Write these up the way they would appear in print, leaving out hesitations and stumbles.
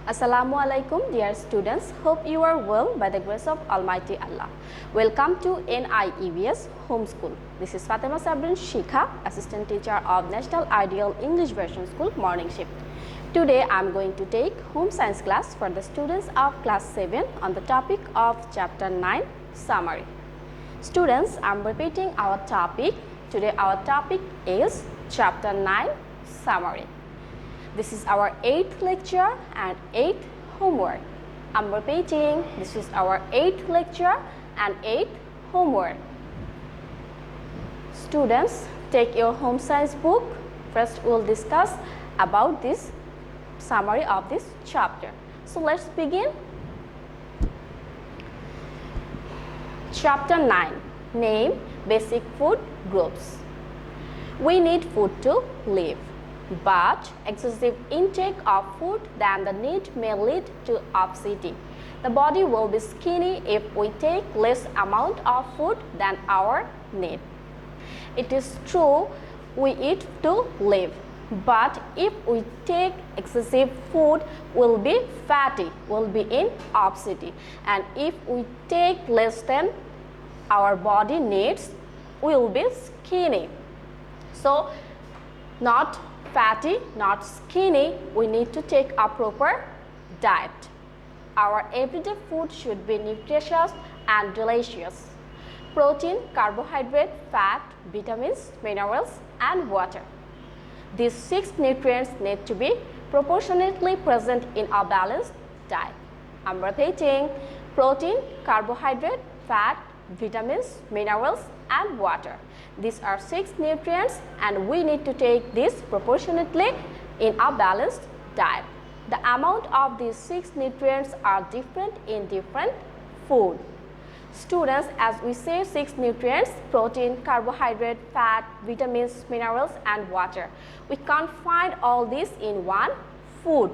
Assalamu alaikum dear students, hope you are well by the grace of Almighty Allah. Welcome to NIEVS Homeschool. This is Fatema Sabrin, Shikha, Assistant Teacher of National Ideal English Version School Morning Shift. Today I am going to take home science class for the students of class 7 on the topic of chapter 9 summary. Students, I am repeating our topic. Today our topic is chapter 9 summary. This is our 8th lecture and 8th homework. I'm repeating, this is our 8th lecture and 8th homework. Students, take your home science book. First, we'll discuss about this summary of this chapter. So, let's begin. Chapter 9. Name basic food groups. We need food to live. But excessive intake of food than the need may lead to obesity. The body will be skinny if we take less amount of food than our need. It is true we eat to live, but if we take excessive food, we'll be fatty, we'll be in obesity. And if we take less than our body needs, we'll be skinny. So, not fatty, not skinny, we need to take a proper diet. Our everyday food should be nutritious and delicious. Protein, carbohydrate, fat, vitamins, minerals, and water. These 6 nutrients need to be proportionately present in a balanced diet. I'm repeating: protein, carbohydrate, fat, vitamins, minerals, and water. These are 6 nutrients and we need to take this proportionately in a balanced diet. The amount of these 6 nutrients are different in different food. Students, as we say 6 nutrients: protein, carbohydrate, fat, vitamins, minerals, and water. We can't find all these in one food.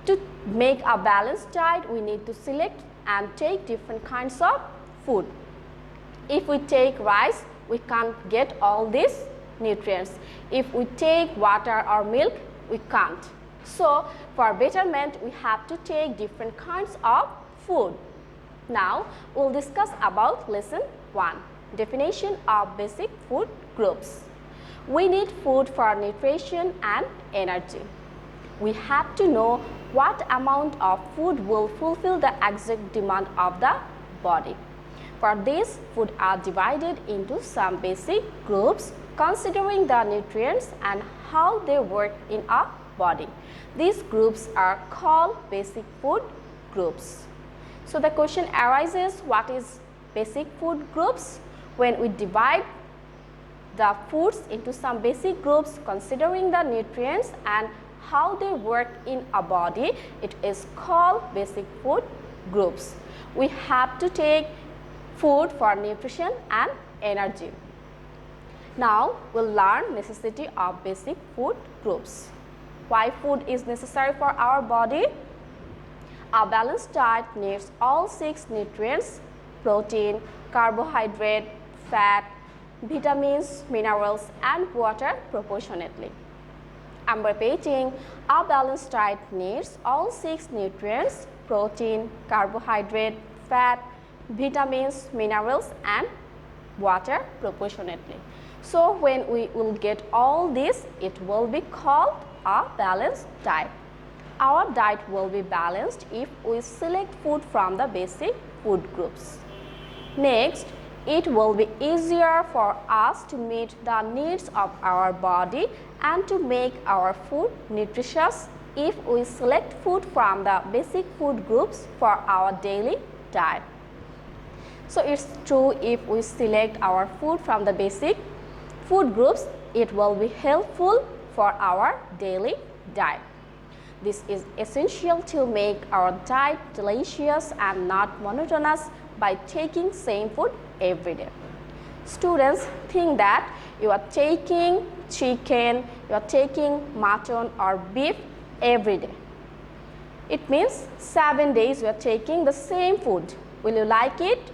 To make a balanced diet, we need to select and take different kinds of food. If we take rice, we can't get all these nutrients. If we take water or milk, we can't. So, for betterment, we have to take different kinds of food. Now, we'll discuss about lesson 1, definition of basic food groups. We need food for nutrition and energy. We have to know what amount of food will fulfill the exact demand of the body. For this, food are divided into some basic groups considering the nutrients and how they work in our body. These groups are called basic food groups. So the question arises, what is basic food groups? When we divide the foods into some basic groups considering the nutrients and how they work in our body, it is called basic food groups. We have to take food for nutrition and energy. Now, we'll learn necessity of basic food groups. Why food is necessary for our body? A balanced diet needs all 6 nutrients: protein, carbohydrate, fat, vitamins, minerals, and water proportionately. I'm repeating, a balanced diet needs all 6 nutrients: protein, carbohydrate, fat, vitamins, minerals, and water proportionately. So, when we will get all this, it will be called a balanced diet. Our diet will be balanced if we select food from the basic food groups. Next, it will be easier for us to meet the needs of our body and to make our food nutritious if we select food from the basic food groups for our daily diet. So, it's true, if we select our food from the basic food groups, it will be helpful for our daily diet. This is essential to make our diet delicious and not monotonous by taking same food every day. Students think that you are taking chicken, you are taking mutton or beef every day. It means 7 days you are taking the same food. Will you like it?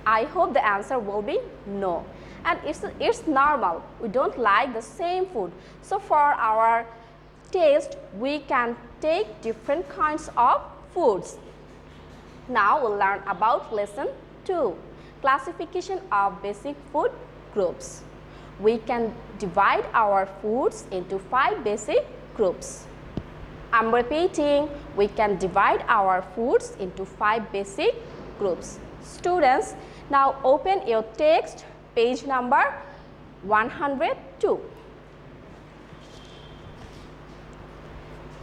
I hope the answer will be no. And it's normal. We don't like the same food. So for our taste, we can take different kinds of foods. Now we'll learn about lesson 2, classification of basic food groups. We can divide our foods into 5 basic groups. I'm repeating, we can divide our foods into 5 basic groups. Students, now open your text, page number 102.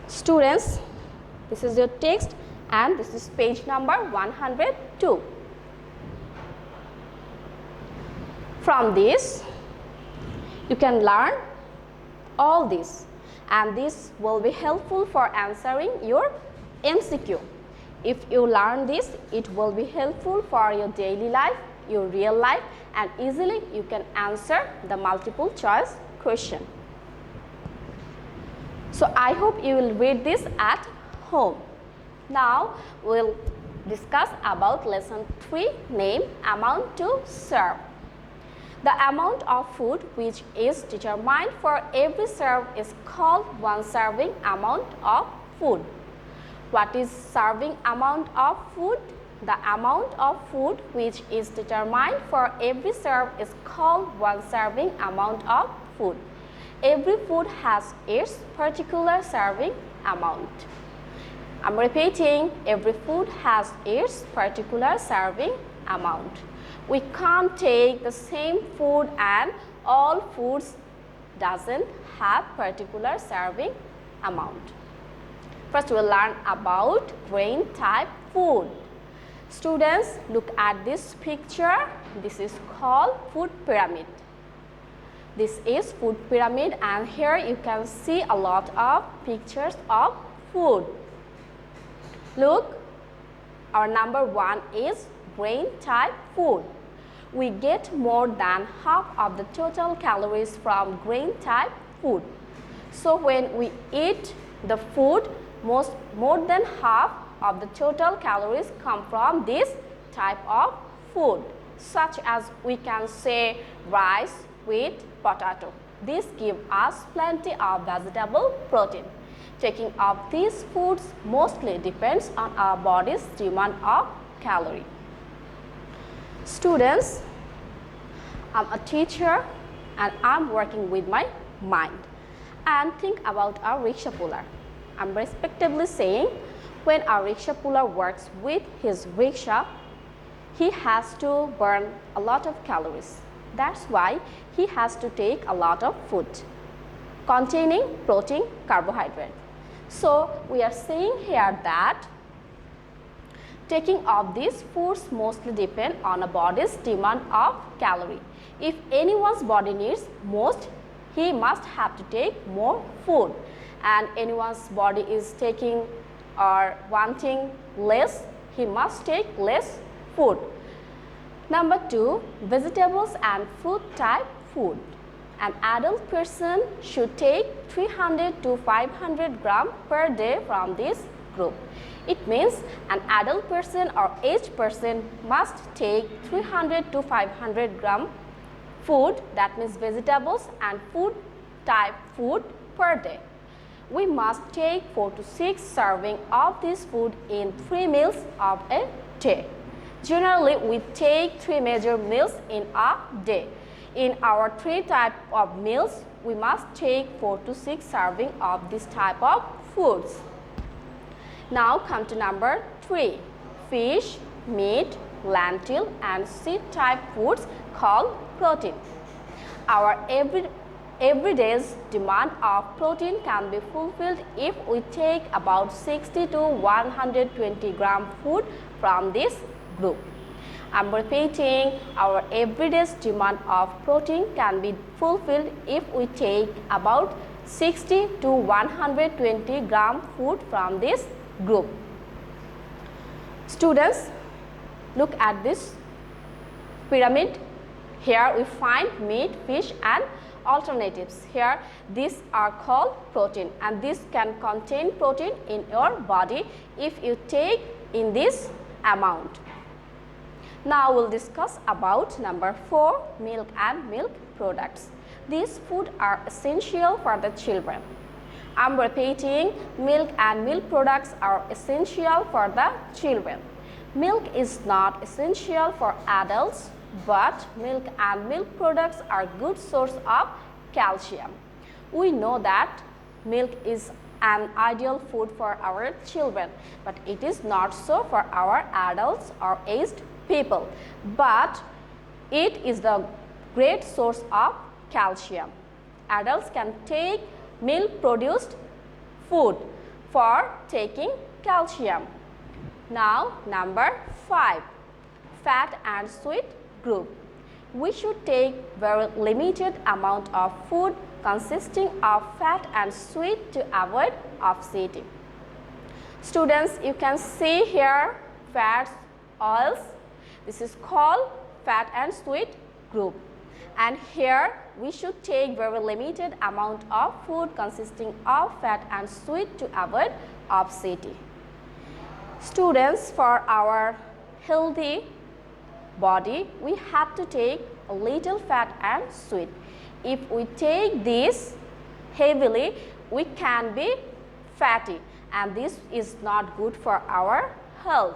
Students, this is your text and this is page number 102. From this, you can learn all this, and this will be helpful for answering your MCQ. If you learn this, it will be helpful for your daily life, your real life, and easily you can answer the multiple choice question. So I hope you will read this at home. Now we'll discuss about lesson 3, name, amount to serve. The amount of food which is determined for every serve is called one serving amount of food. What is serving amount of food? The amount of food which is determined for every serve is called one serving amount of food. Every food has its particular serving amount. I'm repeating, every food has its particular serving amount. We can't take the same food and all foods doesn't have particular serving amount. First we'll learn about grain type food. Students, look at this picture. This is called food pyramid. This is food pyramid, and here you can see a lot of pictures of food. Look, our number 1 is grain type food. We get more than half of the total calories from grain type food. So when we eat the food, more than half of the total calories come from this type of food, such as we can say rice, wheat, potato. This gives us plenty of vegetable protein. Taking of these foods mostly depends on our body's demand of calorie. Students, I'm a teacher and I'm working with my mind. And think about our rickshaw puller. I'm respectively saying, when our rickshaw puller works with his rickshaw, he has to burn a lot of calories. That's why he has to take a lot of food containing protein, carbohydrate. So we are saying here that taking of these foods mostly depend on a body's demand of calorie. If anyone's body needs most, he must have to take more food, and anyone's body is taking or wanting less, he must take less food. Number 2, vegetables and fruit type food. An adult person should take 300 to 500 grams per day from this group. It means an adult person or aged person must take 300 to 500 grams food, that means vegetables and food type food per day. We must take 4 to 6 servings of this food in 3 meals of a day. Generally, we take 3 major meals in a day. In our 3 types of meals, we must take 4 to 6 servings of this type of foods. Now come to number 3, fish, meat, lentil and seed type foods called protein. Our everyday's demand of protein can be fulfilled if we take about 60 to 120 gram food from this group. I'm repeating, our everyday's demand of protein can be fulfilled if we take about 60 to 120 gram food from this group. Students, look at this pyramid. Here we find meat, fish and alternatives. Here these are called protein, and this can contain protein in your body if you take in this amount. Now we'll discuss about number 4, milk and milk products. These foods are essential for the children. I'm repeating, milk and milk products are essential for the children. Milk is not essential for adults, but milk and milk products are good source of calcium. We know that milk is an ideal food for our children, but it is not so for our adults or aged people. But it is the great source of calcium. Adults can take milk produced food for taking calcium. Now number 5, fat and sweet group. We should take very limited amount of food consisting of fat and sweet to avoid upsetting. Students, you can see here fats, oils. This is called fat and sweet group. And here we should take very limited amount of food consisting of fat and sweet to avoid obesity. Students, for our healthy body, we have to take a little fat and sweet. If we take this heavily, we can be fatty, and this is not good for our health.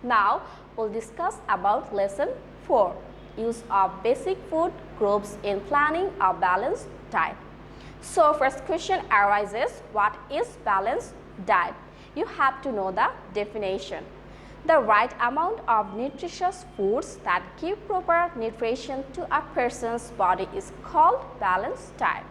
Now, we'll discuss about lesson 4, use of basic food groups in planning a balanced diet. So, first question arises, what is balanced diet? You have to know the definition. The right amount of nutritious foods that give proper nutrition to a person's body is called balanced diet.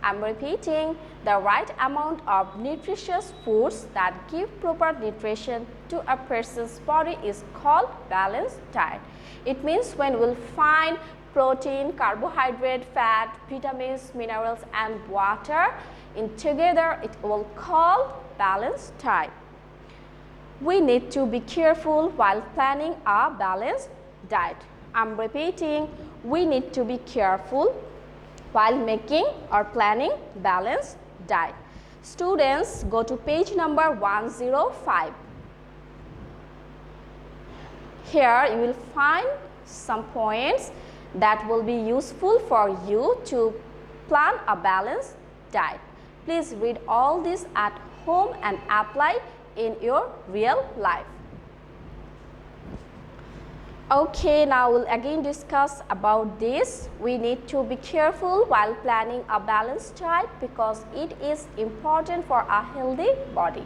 I'm repeating, the right amount of nutritious foods that give proper nutrition to a person's body is called balanced diet. It means when we'll find protein, carbohydrate, fat, vitamins, minerals and water in together, it will call balanced diet. We need to be careful while planning a balanced diet. I'm repeating, we need to be careful while making or planning balanced diet. Students, go to page number 105. Here you will find some points that will be useful for you to plan a balanced diet. Please read all this at home and apply in your real life. Okay, now we'll again discuss about this. We need to be careful while planning a balanced diet because it is important for a healthy body.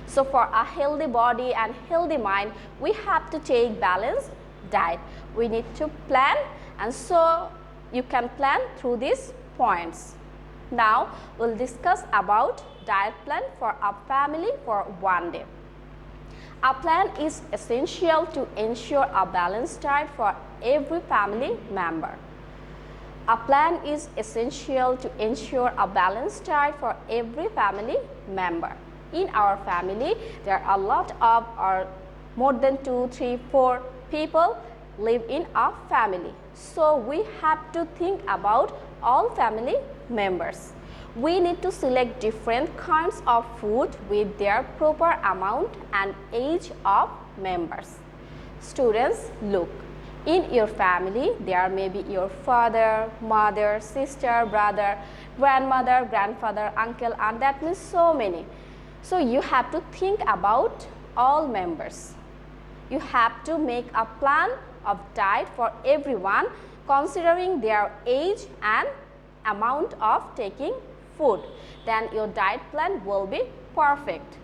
So for a healthy body and healthy mind, we have to take balanced diet. We need to plan, and so you can plan through these points. Now we'll discuss about diet plan for a family for one day. A plan is essential to ensure a balanced diet for every family member. A plan is essential to ensure a balanced diet for every family member. In our family, there are a lot of or more than 2, 3, 4 people live in a family. So we have to think about all family members. We need to select different kinds of food with their proper amount and age of members. Students, look, in your family there may be your father, mother, sister, brother, grandmother, grandfather, uncle, and that means so many. So you have to think about all members. You have to make a plan of diet for everyone considering their age and amount of taking food. Then your diet plan will be perfect.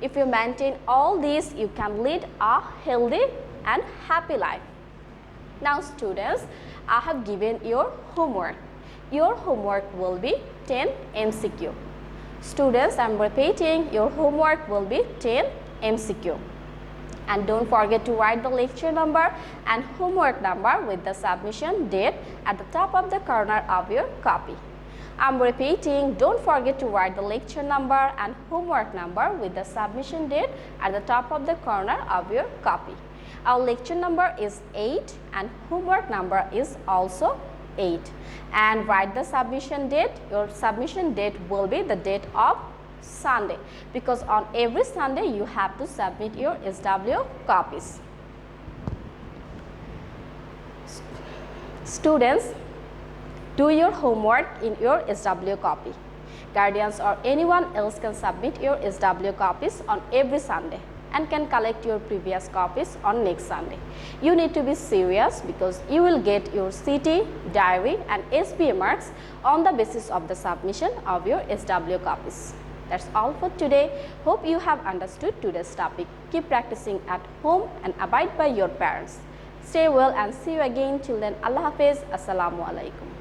If you maintain all these, you can lead a healthy and happy life. Now students, I have given your homework. Your homework will be 10 MCQ. Students, I am repeating, your homework will be 10 MCQ. And don't forget to write the lecture number and homework number with the submission date at the top of the corner of your copy. I'm repeating, don't forget to write the lecture number and homework number with the submission date at the top of the corner of your copy. Our lecture number is 8 and homework number is also 8. And write the submission date. Your submission date will be the date of Sunday, because on every Sunday you have to submit your SW copies. Students, do your homework in your SW copy. Guardians or anyone else can submit your SW copies on every Sunday and can collect your previous copies on next Sunday. You need to be serious because you will get your CT, diary and SPA marks on the basis of the submission of your SW copies. That's all for today. Hope you have understood today's topic. Keep practicing at home and abide by your parents. Stay well and see you again. Till then, Allah Hafiz. Assalamu alaikum.